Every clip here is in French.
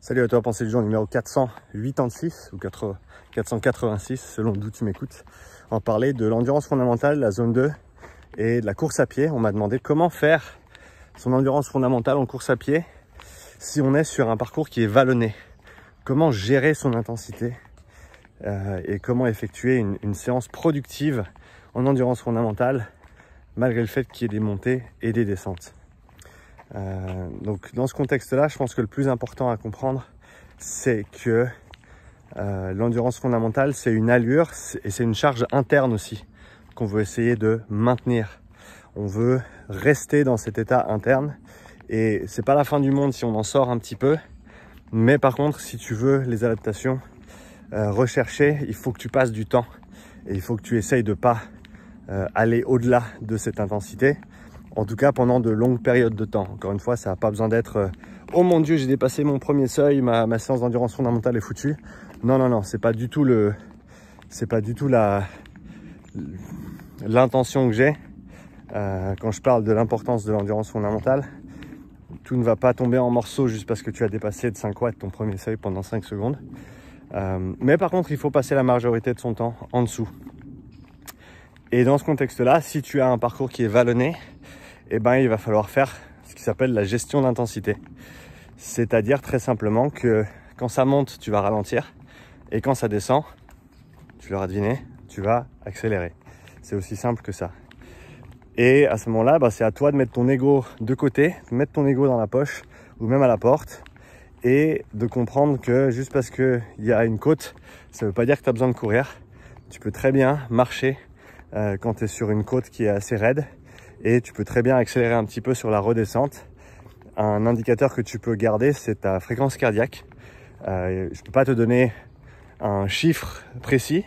Salut à toi, pensée du jour numéro 486 ou 486 selon d'où tu m'écoutes. On va parler de l'endurance fondamentale, la zone 2 et de la course à pied. On m'a demandé comment faire son endurance fondamentale en course à pied si on est sur un parcours qui est vallonné. Comment gérer son intensité et comment effectuer une séance productive en endurance fondamentale malgré le fait qu'il y ait des montées et des descentes. Donc dans ce contexte-là, je pense que le plus important à comprendre, c'est que l'endurance fondamentale, c'est une allure et c'est une charge interne aussi qu'on veut essayer de maintenir. On veut rester dans cet état interne et c'est pas la fin du monde si on en sort un petit peu. Mais par contre, si tu veux les adaptations recherchées, il faut que tu passes du temps et il faut que tu essayes de pas aller au-delà de cette intensité. En tout cas, pendant de longues périodes de temps. Encore une fois, ça n'a pas besoin d'être oh mon Dieu, j'ai dépassé mon premier seuil, ma séance d'endurance fondamentale est foutue. Non, non, non, c'est pas du tout l'intention que j'ai quand je parle de l'importance de l'endurance fondamentale. Tout ne va pas tomber en morceaux juste parce que tu as dépassé de 5 watts ton premier seuil pendant 5 secondes. Mais par contre, il faut passer la majorité de son temps en dessous. Et dans ce contexte-là, si tu as un parcours qui est vallonné, eh ben, il va falloir faire ce qui s'appelle la gestion d'intensité. C'est-à-dire très simplement que quand ça monte, tu vas ralentir et quand ça descend, tu l'auras deviné, tu vas accélérer. C'est aussi simple que ça. Et à ce moment-là, c'est à toi de mettre ton ego de côté, de mettre ton ego dans la poche ou même à la porte et de comprendre que juste parce qu'il y a une côte, ça ne veut pas dire que tu as besoin de courir. Tu peux très bien marcher quand tu es sur une côte qui est assez raide. Et tu peux très bien accélérer un petit peu sur la redescente. Un indicateur que tu peux garder, c'est ta fréquence cardiaque. Je ne peux pas te donner un chiffre précis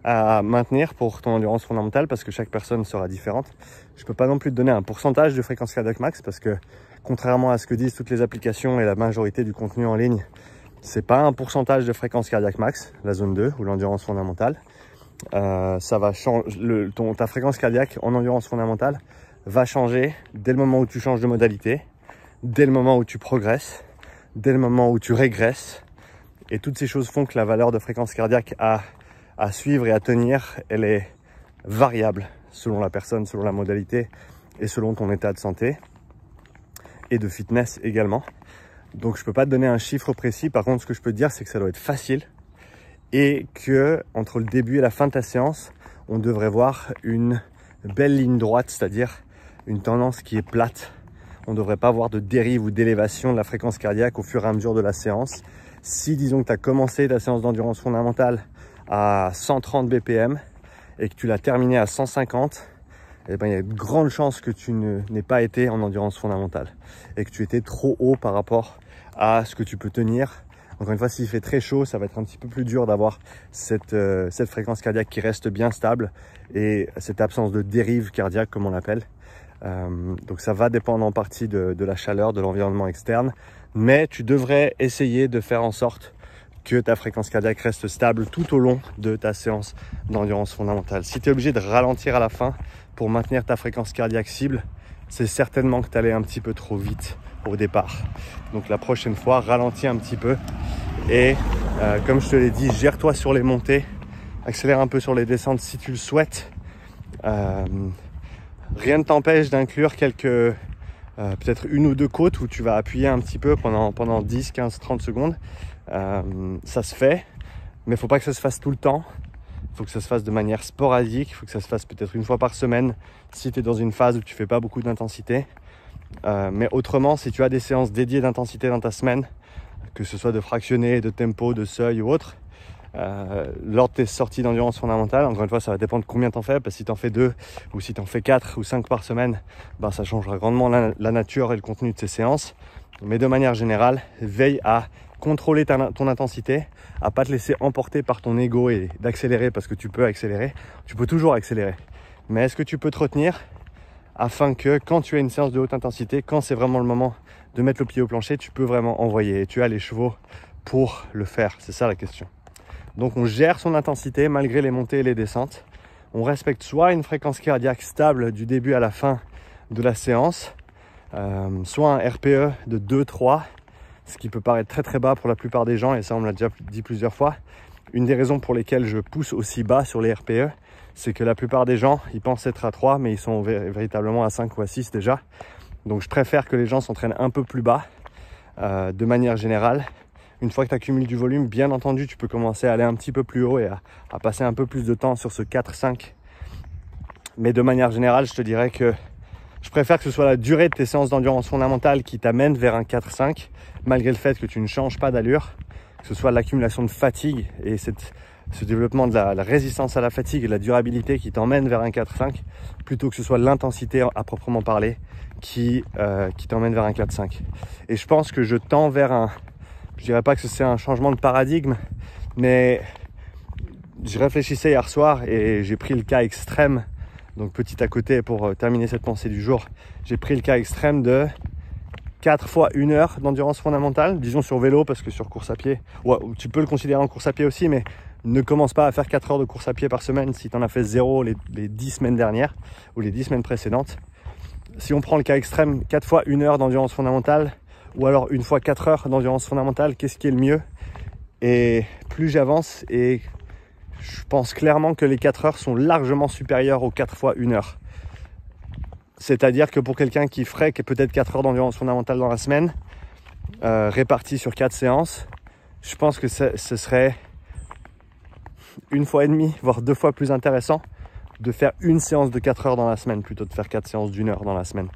à maintenir pour ton endurance fondamentale parce que chaque personne sera différente. Je ne peux pas non plus te donner un pourcentage de fréquence cardiaque max parce que contrairement à ce que disent toutes les applications et la majorité du contenu en ligne, c'est pas un pourcentage de fréquence cardiaque max, la zone 2 ou l'endurance fondamentale. Ça va changer ta fréquence cardiaque en endurance fondamentale va changer dès le moment où tu changes de modalité, dès le moment où tu progresses, dès le moment où tu régresses. Et toutes ces choses font que la valeur de fréquence cardiaque à suivre et à tenir, elle est variable selon la personne, selon la modalité et selon ton état de santé et de fitness également. Donc je peux pas te donner un chiffre précis. Par contre, ce que je peux te dire, c'est que ça doit être facile et que entre le début et la fin de ta séance, on devrait voir une belle ligne droite, c'est-à-dire une tendance qui est plate. On ne devrait pas avoir de dérive ou d'élévation de la fréquence cardiaque au fur et à mesure de la séance. Si disons que tu as commencé ta séance d'endurance fondamentale à 130 BPM et que tu l'as terminée à 150, eh ben, il y a de grandes chances que tu n'aies pas été en endurance fondamentale et que tu étais trop haut par rapport à ce que tu peux tenir. Encore une fois, s'il fait très chaud, ça va être un petit peu plus dur d'avoir cette fréquence cardiaque qui reste bien stable et cette absence de dérive cardiaque comme on l'appelle. Donc ça va dépendre en partie de la chaleur, de l'environnement externe, mais tu devrais essayer de faire en sorte que ta fréquence cardiaque reste stable tout au long de ta séance d'endurance fondamentale. Si tu es obligé de ralentir à la fin pour maintenir ta fréquence cardiaque cible, c'est certainement que tu allais un petit peu trop vite au départ. Donc la prochaine fois, ralentis un petit peu et comme je te l'ai dit, gère-toi sur les montées, accélère un peu sur les descentes si tu le souhaites. Rien ne t'empêche d'inclure quelques, peut-être une ou deux côtes où tu vas appuyer un petit peu pendant 10, 15, 30 secondes. Ça se fait, mais il ne faut pas que ça se fasse tout le temps. Il faut que ça se fasse de manière sporadique. Il faut que ça se fasse peut-être une fois par semaine si tu es dans une phase où tu ne fais pas beaucoup d'intensité. Mais autrement, si tu as des séances dédiées d'intensité dans ta semaine, que ce soit de fractionné, de tempo, de seuil ou autre, lors de tes sorties d'endurance fondamentale, encore une fois, ça va dépendre de combien tu en fais, parce que si tu en fais 2 ou si tu en fais 4 ou 5 par semaine, ça changera grandement la nature et le contenu de ces séances. Mais de manière générale, veille à contrôler ton intensité, à pas te laisser emporter par ton ego et d'accélérer parce que tu peux accélérer. Tu peux toujours accélérer. Mais est-ce que tu peux te retenir afin que quand tu as une séance de haute intensité, quand c'est vraiment le moment de mettre le pied au plancher, tu peux vraiment envoyer et tu as les chevaux pour le faire. C'est ça la question. Donc on gère son intensité malgré les montées et les descentes. On respecte soit une fréquence cardiaque stable du début à la fin de la séance, soit un RPE de 2-3 ce qui peut paraître très très bas pour la plupart des gens, et ça on me l'a déjà dit plusieurs fois. Une des raisons pour lesquelles je pousse aussi bas sur les RPE, c'est que la plupart des gens, ils pensent être à 3, mais ils sont véritablement à 5 ou à 6 déjà. Donc je préfère que les gens s'entraînent un peu plus bas de manière générale. Une fois que tu accumules du volume, bien entendu, tu peux commencer à aller un petit peu plus haut et à passer un peu plus de temps sur ce 4-5. Mais de manière générale, je te dirais que je préfère que ce soit la durée de tes séances d'endurance fondamentale qui t'amène vers un 4-5, malgré le fait que tu ne changes pas d'allure, que ce soit l'accumulation de fatigue et ce développement de la résistance à la fatigue et de la durabilité qui t'emmène vers un 4-5, plutôt que ce soit l'intensité à proprement parler qui t'emmène vers un 4-5. Et je pense que je tends vers un... Je dirais pas que c'est un changement de paradigme, mais je réfléchissais hier soir et j'ai pris le cas extrême. Donc petit à côté, pour terminer cette pensée du jour, j'ai pris le cas extrême de 4 fois 1 heure d'endurance fondamentale, disons sur vélo, parce que sur course à pied, ouais, tu peux le considérer en course à pied aussi, mais ne commence pas à faire 4 heures de course à pied par semaine si tu en as fait 0 les 10 semaines dernières ou les 10 semaines précédentes. Si on prend le cas extrême, 4 fois 1 heure d'endurance fondamentale, ou alors 1 fois 4 heures d'endurance fondamentale, qu'est-ce qui est le mieux? Et plus j'avance, et je pense clairement que les 4 heures sont largement supérieures aux 4 fois 1 heure. C'est-à-dire que pour quelqu'un qui ferait peut-être 4 heures d'endurance fondamentale dans la semaine, réparties sur 4 séances, je pense que ce serait 1 fois et demi, voire 2 fois plus intéressant de faire une séance de 4 heures dans la semaine plutôt de faire 4 séances d'1 heure dans la semaine.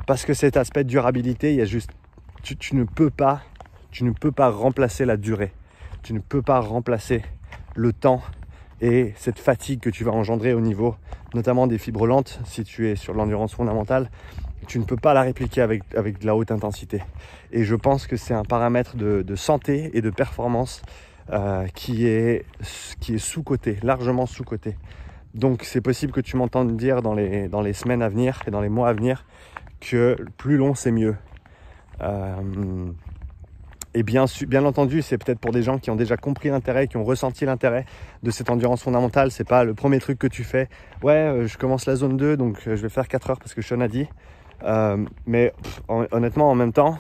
Parce que cet aspect de durabilité, il y a juste... Tu ne peux pas remplacer la durée. Tu ne peux pas remplacer le temps et cette fatigue que tu vas engendrer au niveau notamment des fibres lentes. Si tu es sur l'endurance fondamentale, tu ne peux pas la répliquer avec de la haute intensité. Et je pense que c'est un paramètre de santé et de performance qui est sous-coté, largement sous-coté. Donc c'est possible que tu m'entendes dire dans les semaines à venir et dans les mois à venir que plus long c'est mieux. Et bien entendu, c'est peut-être pour des gens qui ont déjà compris l'intérêt, qui ont ressenti l'intérêt de cette endurance fondamentale. C'est pas le premier truc que tu fais. Ouais, je commence la zone 2, donc je vais faire 4 heures parce que Sean a dit. Mais honnêtement, en même temps,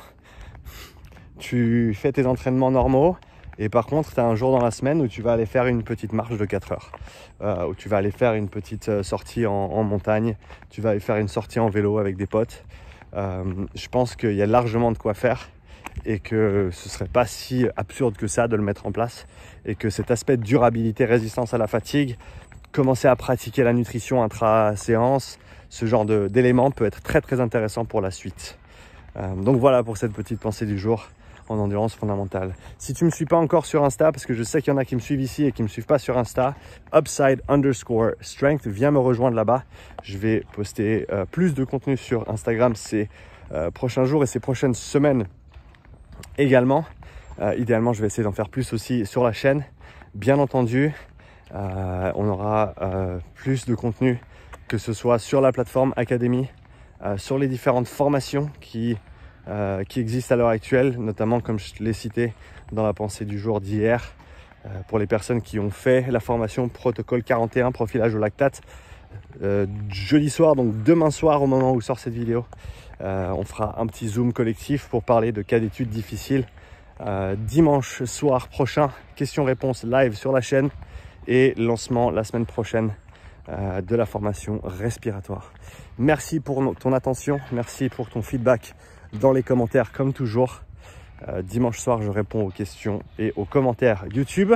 tu fais tes entraînements normaux. Et par contre, tu as un jour dans la semaine où tu vas aller faire une petite marche de 4 heures. Où tu vas aller faire une petite sortie en montagne. Tu vas aller faire une sortie en vélo avec des potes. Je pense qu'il y a largement de quoi faire. Et que ce serait pas si absurde que ça de le mettre en place, et que cet aspect de durabilité, résistance à la fatigue, commencer à pratiquer la nutrition intra-séance, ce genre d'éléments peut être très très intéressant pour la suite. Donc voilà pour cette petite pensée du jour en endurance fondamentale. Si tu me suis pas encore sur Insta, parce que je sais qu'il y en a qui me suivent ici et qui me suivent pas sur Insta, upside_strength, viens me rejoindre là-bas. Je vais poster plus de contenu sur Instagram ces prochains jours et ces prochaines semaines. Également, idéalement, je vais essayer d'en faire plus aussi sur la chaîne. Bien entendu, on aura plus de contenu, que ce soit sur la plateforme Academy, sur les différentes formations qui existent à l'heure actuelle, notamment comme je l'ai cité dans la pensée du jour d'hier, pour les personnes qui ont fait la formation protocole 41, profilage au lactate. Jeudi soir, donc demain soir au moment où sort cette vidéo, on fera un petit zoom collectif pour parler de cas d'études difficiles. Dimanche soir prochain, questions-réponses live sur la chaîne et lancement la semaine prochaine de la formation respiratoire. Merci pour ton attention, merci pour ton feedback dans les commentaires comme toujours. Dimanche soir, je réponds aux questions et aux commentaires YouTube.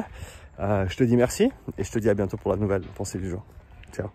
Je te dis merci et je te dis à bientôt pour la nouvelle pensée du jour. Ciao.